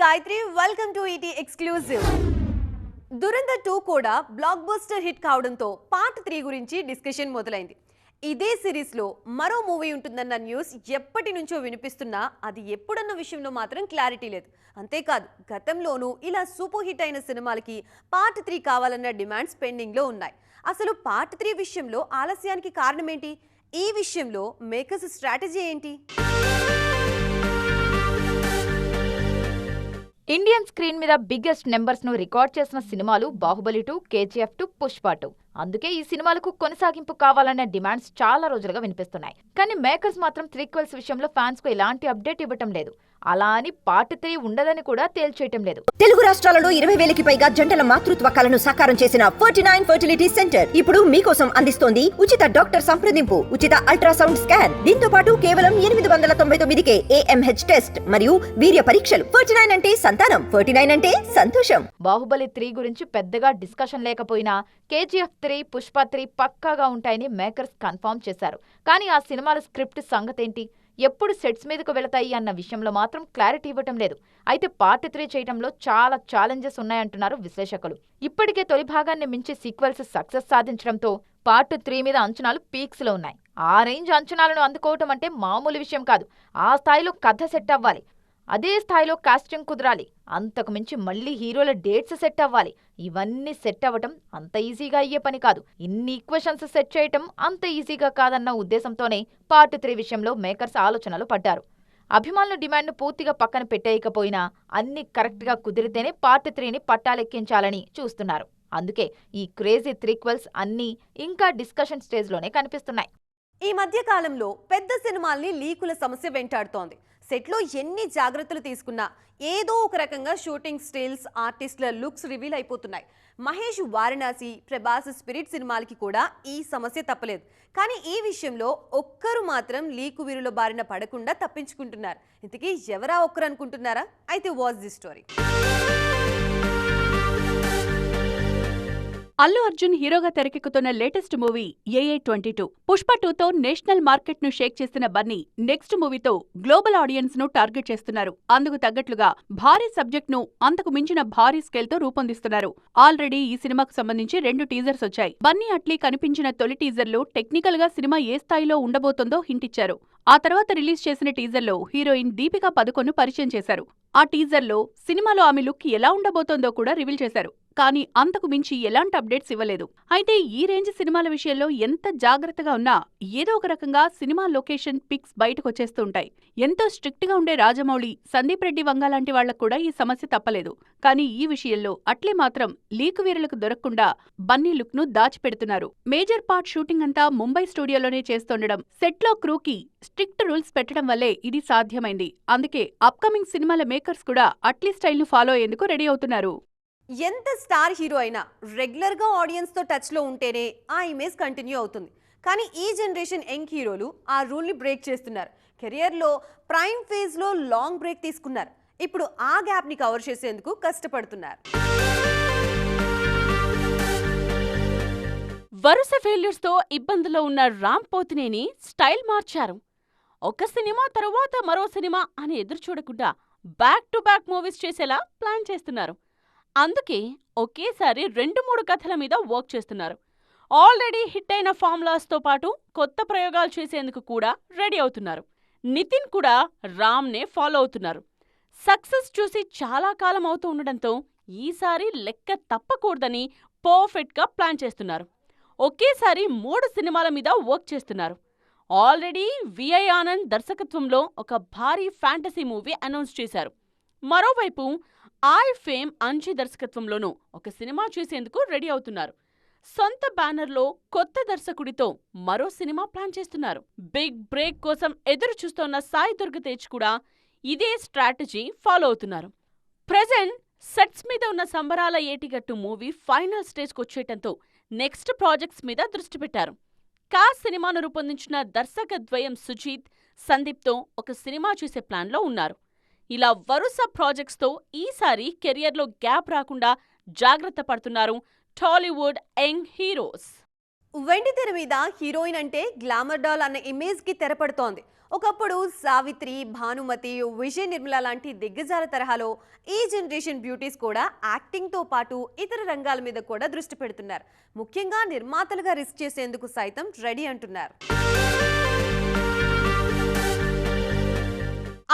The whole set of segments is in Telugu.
Gayatri. Welcome to ET Exclusive. Dhurandhar 2 కూడా బ్లాక్ బస్టర్ హిట్ కావడంతో పార్ట్ 3 గురించి డిస్కషన్ మొదలైంది. ఇదే సిరీస్ లో మరో మూవీ ఉంటుందన్న న్యూస్ ఎప్పటి నుంచో వినిపిస్తున్నా అది ఎప్పుడన్న విషయంలో మాత్రం క్లారిటీ లేదు. అంతేకాదు గతంలోనూ ఇలా సూపర్ హిట్ అయిన సినిమాలకి పార్ట్ 3 కావాలన్న డిమాండ్స్ పెండింగ్ లో ఉన్నాయి. అసలు పార్ట్ 3 విషయంలో ఆలస్యానికి కారణం ఏంటి? ఈ విషయంలో మేకర్స్ స్ట్రాటజీ ఏంటి? ఇండియన్ స్క్రీన్ మీద బిగ్గెస్ట్ నెంబర్స్ ను రికార్డ్ చేసిన సినిమాలు బాహుబలి 2, KGF 2, పుష్ప 2. అందుకే ఈ సినిమాలకు కొనసాగింపు కావాలనే డిమాండ్స్ చాలా రోజులుగా వినిపిస్తున్నాయి. కానీ మేకర్స్ మాత్రం త్రీక్వెల్స్ విషయంలో ఫ్యాన్స్ కు ఎలాంటి అప్డేట్ ఇవ్వటం లేదు. అలా అని పార్ట్ 3 ఉండదని కూడా తేల్చేయటం లేదు. తెలుగు రాష్ట్రాలలో 20,000కి పైగా జంటల మాతృత్వ కలను సాకారం చేసిన 49 ఫర్టిలిటీ సెంటర్ ఇప్పుడు మీకోసం అందిస్తోంది ఉచిత డాక్టర్ సంప్రదింపు, ఉచిత అల్ట్రాసౌండ్ స్కాన్, దీంతో పాటు కేవలం 899కే AMH టెస్ట్ మరియు వీర్య పరీక్షలు. 49 అంటే సంతానం, 49 అంటే సంతోషం. బాహుబలి 3 గురించి పెద్దగా డిస్కషన్ లేకపోయినా KGF 3, పుష్ప 3 పక్కాగా ఉంటాయని మేకర్స్ కన్ఫర్మ్ చేశారు. కానీ ఆ సినిమాల స్క్రిప్ట్ సంగతేంటి, ఎప్పుడు సెట్స్ మీదకు వెళతాయి అన్న విషయంలో మాత్రం క్లారిటీ ఇవ్వటం లేదు. అయితే పార్ట్ 3 చేయటంలో చాలా ఛాలెంజెస్ ఉన్నాయంటున్నారు విశ్లేషకులు. ఇప్పటికే తొలి భాగాన్ని మించి సీక్వెల్స్ సక్సెస్ సాధించడంతో పార్ట్ 3 మీద అంచనాలు పీక్స్ లో ఉన్నాయి. ఆ రేంజ్ అంచనాలను అందుకోవటం అంటే మామూలు విషయం కాదు. ఆ స్థాయిలో కథ సెట్ అవ్వాలి, అదే స్థాయిలో కాస్టింగ్ కుదరాలి, అంతకు మించి మళ్లీ హీరోల డేట్స్ సెట్ అవ్వాలి. ఇవన్నీ సెట్ అవ్వటం అంత ఈజీగా అయ్యే పని కాదు. ఇన్ని ఈక్వేషన్స్ సెట్ చేయటం అంత ఈజీగా కాదన్న ఉద్దేశంతోనే పార్ట్ 3 విషయంలో మేకర్స్ ఆలోచనలు పడ్డారు. అభిమానుల డిమాండ్ను పూర్తిగా పక్కన పెట్టేయకపోయినా అన్ని కరెక్ట్గా కుదిరితేనే పార్ట్ 3ని పట్టాలెక్కించాలని చూస్తున్నారు. అందుకే ఈ క్రేజీ త్రీక్వెల్స్ అన్నీ ఇంకా డిస్కషన్ స్టేజ్లోనే కనిపిస్తున్నాయి. ఈ మధ్య కాలంలో పెద్ద సినిమాల్ని లీకుల సమస్య వెంటాడుతోంది. సెట్లో ఎన్ని జాగ్రత్తలు తీసుకున్నా ఏదో ఒక రకంగా షూటింగ్ స్టిల్స్, ఆర్టిస్టుల లుక్స్ రివీల్ అయిపోతున్నాయి. మహేష్ వారణాసి, ప్రభాస్ స్పిరిట్ సినిమాలకి కూడా ఈ సమస్య తప్పలేదు. కానీ ఈ విషయంలో ఒక్కరు మాత్రం లీకు వీరుల బారిన పడకుండా తప్పించుకుంటున్నారు. ఇంతకీ ఎవరా ఒక్కరు అనుకుంటున్నారా? అయితే watch the story. Allu Arjun హీరోగా తెరకెక్కుతున్న లేటెస్ట్ మూవీ AA22. పుష్ప 2తో నేషనల్ మార్కెట్ ను షేక్ చేసిన బన్నీ నెక్స్ట్ మూవీతో గ్లోబల్ ఆడియన్స్ ను టార్గెట్ చేస్తున్నారు. అందుకు తగ్గట్లుగా భారీ సబ్జెక్ట్ ను అంతకు మించిన భారీ స్కేల్ తో రూపొందిస్తున్నారు. ఆల్రెడీ ఈ సినిమాకు సంబంధించి 2 టీజర్స్ వచ్చాయి. బన్నీ అట్లీ కనిపించిన తొలి టీజర్లో టెక్నికల్ గా సినిమా ఏ స్థాయిలో ఉండబోతోందో హింట్ ఇచ్చారు. ఆ తర్వాత రిలీజ్ చేసిన టీజర్లో హీరోయిన్ దీపికా పదుకొన్ను పరిచయం చేశారు. ఆ టీజర్లో సినిమాలో ఆమె లుక్ ఎలా ఉండబోతోందో కూడా రివీల్ చేశారు. కానీ అంతకు మించి ఎలాంటి అప్డేట్స్ ఇవ్వలేదు. అయితే ఈ రేంజ్ సినిమాల విషయంలో ఎంత జాగ్రత్తగా ఉన్నా ఏదో ఒక రకంగా సినిమా లొకేషన్ పిక్స్ బయటకొచ్చేస్తూ ఉంటాయి. ఎంతో స్ట్రిక్ట్ గా ఉండే రాజమౌళి, సందీప్ రెడ్డి వంగ లాంటి వాళ్లకు కూడా ఈ సమస్య తప్పలేదు. కానీ ఈ విషయంలో అట్లే మాత్రం లీకు వీరులకు దొరకకుండా బన్నీ లుక్ ను దాచిపెడుతున్నారు. మేజర్ పార్ట్ షూటింగ్ అంతా ముంబై స్టూడియోలోనే చేస్తుండడం, సెట్ లో క్రూకి స్ట్రిక్ట్ రూల్స్ పెట్టడం వల్లే ఇది సాధ్యమైంది. అందుకే అప్కమింగ్ సినిమాల మేకర్స్ కూడా అట్లీ స్టైల్ ను ఫాలో అయ్యేందుకు రెడీ అవుతున్నారు. ఎంత స్టార్ హీరో అయినా రెగ్యులర్గా ఆడియన్స్తో టచ్లో ఉంటేనే ఆ ఇమేజ్ కంటిన్యూ అవుతుంది. కానీ ఈ జనరేషన్ యంగ్ హీరోలు ఆ రూల్ని బ్రేక్ చేస్తున్నారు. కెరియర్లో ప్రైమ్ ఫేజ్లో లాంగ్ బ్రేక్ తీసుకున్నారు. ఇప్పుడు ఆ గ్యాప్ని కవర్ చేసేందుకు కష్టపడుతున్నారు. వరుస ఫెయిల్యూర్స్తో ఇబ్బందులో ఉన్న రామ్ పోతినేని స్టైల్ మార్చారు. ఒక సినిమా తరువాత మరో సినిమా అని ఎదురు చూడకుండా బ్యాక్ టు బ్యాక్ మూవీస్ చేసేలా ప్లాన్ చేస్తున్నారు. అందుకే ఒకేసారి 2-3 కథల మీద వర్క్ చేస్తున్నారు. ఆల్రెడీ హిట్ అయిన ఫార్ములాస్తో పాటు కొత్త ప్రయోగాలు చేసేందుకు కూడా రెడీ అవుతున్నారు. నితిన్ కూడా రామ్నే ఫాలో అవుతున్నారు. సక్సెస్ చూసి చాలా కాలం అవుతూ ఉండడంతో ఈసారి లెక్క తప్పకూడదని పర్ఫెక్ట్గా ప్లాన్ చేస్తున్నారు. ఒకేసారి 3 సినిమాల మీద వర్క్ చేస్తున్నారు. ఆల్రెడీ విఐ ఆనంద్ దర్శకత్వంలో ఒక భారీ ఫ్యాంటసీ మూవీ అనౌన్స్ చేశారు. మరోవైపు ఫేమ్ అంజీ దర్శకత్వంలోనూ ఒక సినిమా చేసేందుకు రెడీ అవుతున్నారు. సొంత బ్యానర్లో కొత్త దర్శకుడితో మరో సినిమా ప్లాన్ చేస్తున్నారు. బిగ్ బ్రేక్ కోసం ఎదురు చూస్తోన్న సాయి దుర్గతేజ్ కూడా ఇదే స్ట్రాటజీ ఫాలో అవుతున్నారు. ప్రెజెంట్ సెట్స్ మీద ఉన్న సంబరాల ఏటిగట్టు మూవీ ఫైనల్ స్టేజ్కి వచ్చేయటంతో నెక్స్ట్ ప్రాజెక్ట్స్ మీద దృష్టి పెట్టారు. సినిమాను రూపొందించిన దర్శకద్వయం సుజీత్, సందీప్తో ఒక సినిమా చేసే ప్లాన్లో ఉన్నారు. ఇలా వరుస ప్రాజెక్ట్స్తో ఈసారి కెరియర్లో గ్యాప్ రాకుండా జాగ్రత్త పడుతున్నారు టాలీవుడ్ యంగ్ హీరోస్. వెండితెర మీద హీరోయిన్ అంటే గ్లామర్ డాల్ అన్న ఇమేజ్కి తెరపడుతోంది. ఒకప్పుడు సావిత్రి, భానుమతి, విజయ్ నిర్మల లాంటి దిగ్గజాల తరహాలో ఈ జనరేషన్ బ్యూటీస్ కూడా యాక్టింగ్తో పాటు ఇతర రంగాల మీద కూడా దృష్టి పెడుతున్నారు. ముఖ్యంగా నిర్మాతలుగా రిస్క్ చేసేందుకు సైతం రెడీ అంటున్నారు.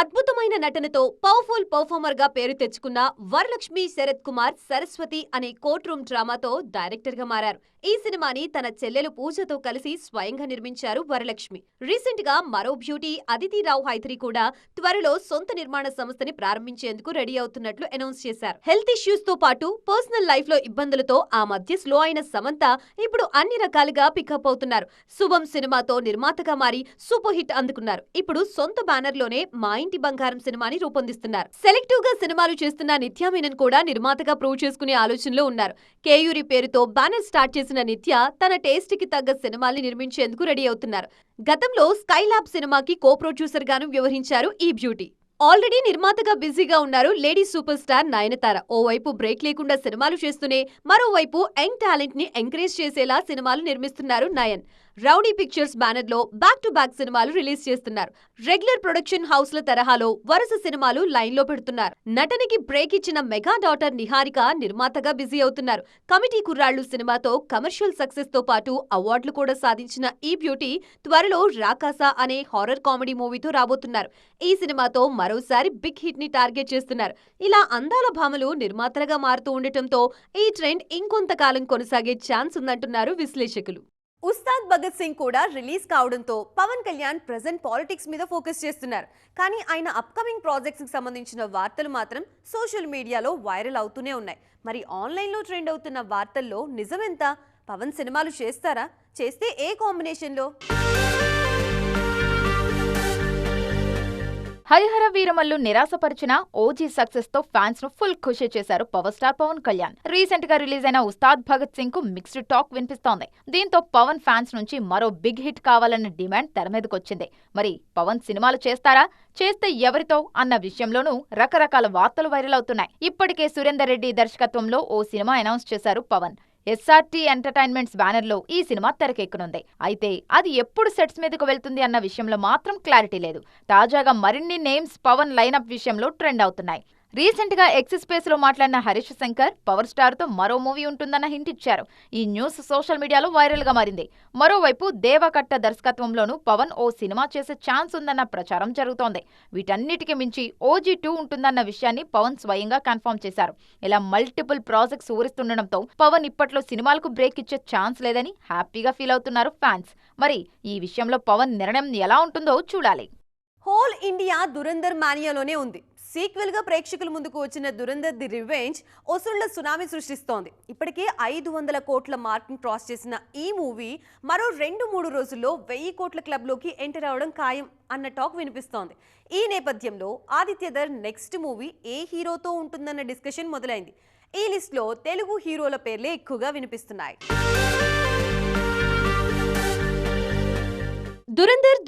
అద్భుతమైన నటనతో పవర్ఫుల్ పర్ఫార్మర్ గా పేరు తెచ్చుకున్న వరలక్ష్మి శరత్ కుమార్ సరస్వతి అనే కోర్ట్ రూమ్ డ్రామాతో డైరెక్టర్ గా మారారు. ఈ సినిమాని తన చెల్లెలు పూజతో కలిసి స్వయంగా నిర్మించారు వరలక్ష్మి. రీసెంట్ గా మరో బ్యూటీ అదితి రావు హైదరి కూడా త్వరలో సొంత నిర్మాణ సంస్థని ప్రారంభించేందుకు రెడీ అవుతున్నట్లు అనౌన్స్ చేశారు. హెల్త్ ఇష్యూస్ తో పాటు పర్సనల్ లైఫ్ లో ఇబ్బందులతో ఆ మధ్య స్లో అయిన సమంత ఇప్పుడు అన్ని రకాలుగా పికప్ అవుతున్నారు. శుభం సినిమాతో నిర్మాతగా మారి సూపర్ హిట్ అందుకున్నారు. ఇప్పుడు సొంత బ్యానర్ లోనే మా ఇంటి బంగారం సినిమాని రూపొందిస్తున్నారు. సెలెక్టివ్ గా సినిమాలు చేస్తున్న నిత్యా మీనన్ కూడా నిర్మాతగా ప్రూవ్ చేసుకునే ఆలోచనలో ఉన్నారు. కేయూరి పేరుతో బ్యానర్ స్టార్ట్ చేసిన నిత్య తన టేస్ట్ కి తగ్గ సినిమాల్ని నిర్మించేందుకు రెడీ అవుతున్నారు. గతంలో స్కైలాబ్ సినిమాకి కో ప్రొడ్యూసర్ గాను వ్యవహరించారు ఈ బ్యూటీ. ఆల్రెడీ నిర్మాతగా బిజీగా ఉన్నారు లేడీ సూపర్ స్టార్ నయనతార. ఓవైపు బ్రేక్ లేకుండా సినిమాలు చేస్తూనే మరోవైపు యంగ్ టాలెంట్ ని ఎంకరేజ్ చేసేలా సినిమాలు నిర్మిస్తున్నారు నయన్. రౌడీ పిక్చర్స్ బ్యానర్ లో బ్యాక్ టు బ్యాక్ సినిమాలు రిలీజ్ చేస్తున్నారు. రెగ్యులర్ ప్రొడక్షన్ హౌస్ల తరహాలో వరుస సినిమాలు లైన్ లో పెడుతున్నారు. నటనకి బ్రేక్ ఇచ్చిన మెగా డాటర్ నిహారిక నిర్మాతగా బిజీ అవుతున్నారు. కమిటీ కుర్రాళ్లు సినిమాతో కమర్షియల్ సక్సెస్ తో పాటు అవార్డులు కూడా సాధించిన ఈ బ్యూటీ త్వరలో రాకాసా అనే హారర్ కామెడీ మూవీతో రాబోతున్నారు. ఈ సినిమాతో మరోసారి బిగ్ హిట్ ని టార్గెట్ చేస్తున్నారు. ఇలా అందాల భామలు నిర్మాతలుగా మారుతూ ఉండటంతో ఈ ట్రెండ్ ఇంకొంతకాలం కొనసాగే ఛాన్స్ ఉందంటున్నారు విశ్లేషకులు. ఉస్తాద్ భగత్ సింగ్ కూడా రిలీజ్ కావడంతో పవన్ కళ్యాణ్ ప్రెజెంట్ పాలిటిక్స్ మీద ఫోకస్ చేస్తున్నారు. కానీ ఆయన అప్కమింగ్ ప్రాజెక్ట్స్ కి సంబంధించిన వార్తలు మాత్రం సోషల్ మీడియాలో వైరల్ అవుతూనే ఉన్నాయి. మరి ఆన్లైన్లో ట్రెండ్ అవుతున్న వార్తల్లో నిజమెంత? పవన్ సినిమాలు చేస్తారా? చేస్తే ఏ కాంబినేషన్లో? హరిహర వీరమల్లు నిరాశపరిచిన ఓజీ సక్సెస్ తో ఫ్యాన్స్ ను ఫుల్ ఖుషి చేశారు power star Pawan Kalyan. Recent గా రిలీజ్ అయిన ఉస్తాద్ భగత్ సింగ్ కు మిక్స్డ్ టాక్ వినిపిస్తోంది. దీంతో పవన్ ఫ్యాన్స్ నుంచి మరో బిగ్ హిట్ కావాలన్న డిమాండ్ తెర మీదకొచ్చింది. మరి పవన్ సినిమాలు చేస్తారా? చేస్తే ఎవరితో అన్న విషయంలోనూ రకరకాల వార్తలు వైరల్ అవుతున్నాయి. ఇప్పటికే సురేందర్ రెడ్డి దర్శకత్వంలో ఓ సినిమా అనౌన్స్ చేశారు పవన్. ఎస్ఆర్టీ ఎంటర్టైన్మెంట్స్ బ్యానర్ లో ఈ సినిమా తెరకెక్కనుంది. అయితే అది ఎప్పుడు సెట్స్ మీదకు వెళ్తుంది అన్న విషయంలో మాత్రం క్లారిటీ లేదు. తాజాగా మరిన్ని నేమ్స్ పవన్ లైనప్ విషయంలో ట్రెండ్ అవుతున్నాయి. రీసెంట్ గా ఎక్స్ స్పేస్ లో మాట్లాడిన హరీష్ శంకర్ పవర్ స్టార్ తో మరో మూవీ ఉంటుందన్న హింట్ ఇచ్చారు. ఈ న్యూస్ సోషల్ మీడియాలో వైరల్ గా మారింది. మరోవైపు దేవకట్ట దర్శకత్వంలోనూ పవన్ ఓ సినిమా చేసే ఛాన్స్ ఉందన్న ప్రచారం జరుగుతోంది. వీటన్నిటికీ మించి ఓజీ 2 ఉంటుందన్న విషయాన్ని పవన్ స్వయంగా కన్ఫర్మ్ చేశారు. ఇలా మల్టిపుల్ ప్రాజెక్ట్స్ ఊరిస్తుండటంతో పవన్ ఇప్పట్లో సినిమాలకు బ్రేక్ ఇచ్చే ఛాన్స్ లేదని హ్యాపీగా ఫీల్ అవుతున్నారు ఫ్యాన్స్. మరి ఈ విషయంలో పవన్ నిర్ణయం ఎలా ఉంటుందో చూడాలి. హోల్ ఇండియా దురంధర్ మానియాలోనే ఉంది. సీక్వెల్ గా ప్రేక్షకుల ముందుకు వచ్చిన దురంధర్ ది రివెంజ్ వసూళ్ల సునామీ సృష్టిస్తోంది. ఇప్పటికే 500 కోట్ల మార్క్ ని క్రాస్ చేసిన ఈ మూవీ మరో 2-3 రోజుల్లో 1000 కోట్ల క్లబ్ లోకి ఎంటర్ అవడం ఖాయం అన్న టాక్ వినిపిస్తోంది. ఈ నేపథ్యంలో ఆదిత్యధర్ నెక్స్ట్ మూవీ ఏ హీరోతో ఉంటుందన్న డిస్కషన్ మొదలైంది. ఈ లిస్ట్ లో తెలుగు హీరోల పేర్లే ఎక్కువగా వినిపిస్తున్నాయి. దురంధర్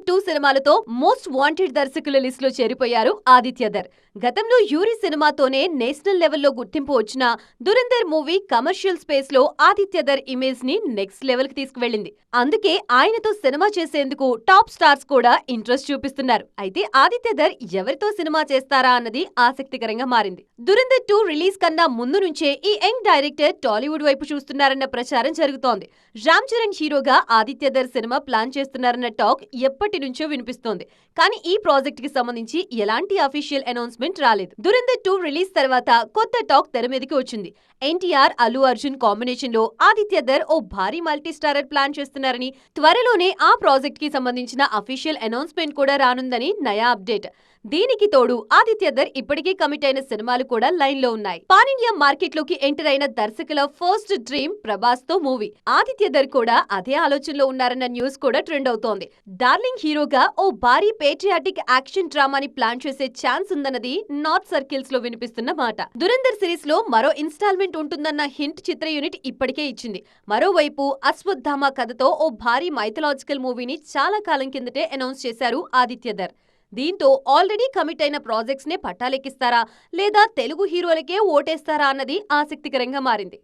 2 సినిమాలతో మోస్ట్ వాంటెడ్ దర్శకుల లిస్ట్ లో చేరిపోయారు ఆదిత్యధర్. గతంలో యూరి సినిమాతోనే నేషనల్ లెవెల్లో గుర్తింపు వచ్చిన దురంధర్ మూవీ కమర్షియల్ స్పేస్ లో ఆదిత్యధర్ ఇమేజ్ ని నెక్స్ట్ లెవెల్ కి తీసుకువెళ్ళింది. అందుకే ఆయనతో సినిమా చేసేందుకు టాప్ స్టార్స్ కూడా ఇంట్రెస్ట్ చూపిస్తున్నారు. అయితే ఆదిత్యధర్ ఎవరితో సినిమా చేస్తారా అన్నది ఆసక్తికరంగా మారింది. దురంధర్ 2 రిలీజ్ కన్నా ముందు నుంచే ఈ యంగ్ డైరెక్టర్ టాలీవుడ్ వైపు చూస్తున్నారన్న ప్రచారం జరుగుతోంది. రామ్ చరణ్ హీరోగా ఆదిత్యధర్ సినిమా ప్లాన్ చేస్తున్నారన్న టాక్ ఎప్పటి నుంచో వినిపిస్తోంది. కానీ ఈ ప్రాజెక్ట్ కి సంబంధించి ఎలాంటి అఫీషియల్ అనౌన్స్మెంట్ రాలేదు. దురంధర్ 2 రిలీజ్ తర్వాత కొత్త టాక్ తెర మీదకి వచ్చింది. ఎన్టీఆర్, అల్లు అర్జున్ కాంబినేషన్ లో ఆదిత్యధర్ ఓ భారీ మల్టీ స్టారర్ ప్లాన్ చేస్తున్నారని, త్వరలోనే ఆ ప్రాజెక్ట్ కి సంబంధించిన అఫీషియల్ అనౌన్స్మెంట్ కూడా రానుందని నయా అప్డేట్. దీనికి తోడు ఆదిత్యధర్ ఇప్పటికే కమిట్ అయిన సినిమాలు కూడా లైన్ లో ఉన్నాయి. పాన్ ఇండియా మార్కెట్ లోకి ఎంటర్ అయిన దర్శకుల ఫస్ట్ డ్రీమ్ ప్రభాస్ తో మూవీ. ఆదిత్యధర్ కూడా అదే ఆలోచనలో ఉన్నారన్న న్యూస్ కూడా ట్రెండ్ అవుతోంది. డార్లింగ్ హీరోగా ఓ భారీ పేట్రియాటిక్ యాక్షన్ డ్రామాని ప్లాన్ చేసే ఛాన్స్ ఉందన్నది నార్త్ సర్కిల్స్ లో వినిపిస్తున్న మాట. దురంధర్ సిరీస్ లో మరో ఇన్స్టాల్మెంట్ ఉంటుందన్న హింట్ చిత్ర యూనిట్ ఇప్పటికే ఇచ్చింది. మరోవైపు అశ్వత్థామ కథతో ఓ భారీ మైథలాజికల్ మూవీని చాలా కాలం కిందటే అనౌన్స్ చేశారు ఆదిత్యధర్. దీంతో ఆల్రెడీ కమిట్ అయిన ప్రాజెక్ట్స్ నే పట్టాలెక్కిస్తారా లేదా తెలుగు హీరోలకే ఓటేస్తారా అన్నది ఆసక్తికరంగా మారింది.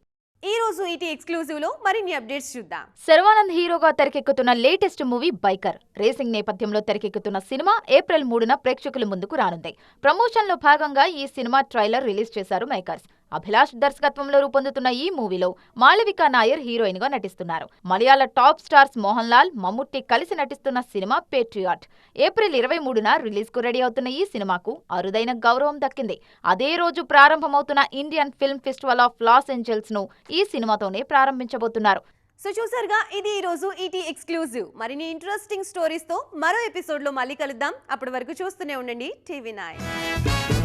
ఈ రోజు ఈటీ ఎక్స్క్లూజివ్ లో మరిన్ని అప్డేట్స్ చూద్దాం. శర్వానంద్ హీరోగా తెరకెక్కుతున్న లేటెస్ట్ మూవీ బైకర్. రేసింగ్ నేపథ్యంలో తెరకెక్కుతున్న సినిమా ఏప్రిల్ 3న ప్రేక్షకుల ముందుకు రానుంది. ప్రమోషన్ లో భాగంగా ఈ సినిమా ట్రైలర్ రిలీజ్ చేశారు మేకర్స్. అభిలాష్ దర్శకత్వంలో రూపొందుతున్న ఈ మూవీలో మాళవిక నాయర్ హీరోయిన్ గా నటిస్తున్నారు. మలయాళ టాప్ స్టార్స్ మోహన్ లాల్, మమ్ముట్టి కలిసి నటిస్తున్న సినిమా పేట్రియాట్. ఏప్రిల్ 23న రిలీజ్ కు రెడీ అవుతున్న ఈ సినిమాకు అరుదైన గౌరవం దక్కింది. అదే రోజు ప్రారంభమవుతున్న Indian film festival of Los Angeles ను ఈ సినిమాతోనే ప్రారంభించబోతున్నారు. సో చూసారుగా, ఇది ఈ రోజు ఈటీ ఎక్స్క్లూజివ్. మరిన్ని ఇంట్రెస్టింగ్ స్టోరీస్ తో మరో ఎపిసోడ్ లో మళ్ళీ కలుద్దాం. అప్పటి వరకు చూస్తూనే ఉండండి టీవీ 9.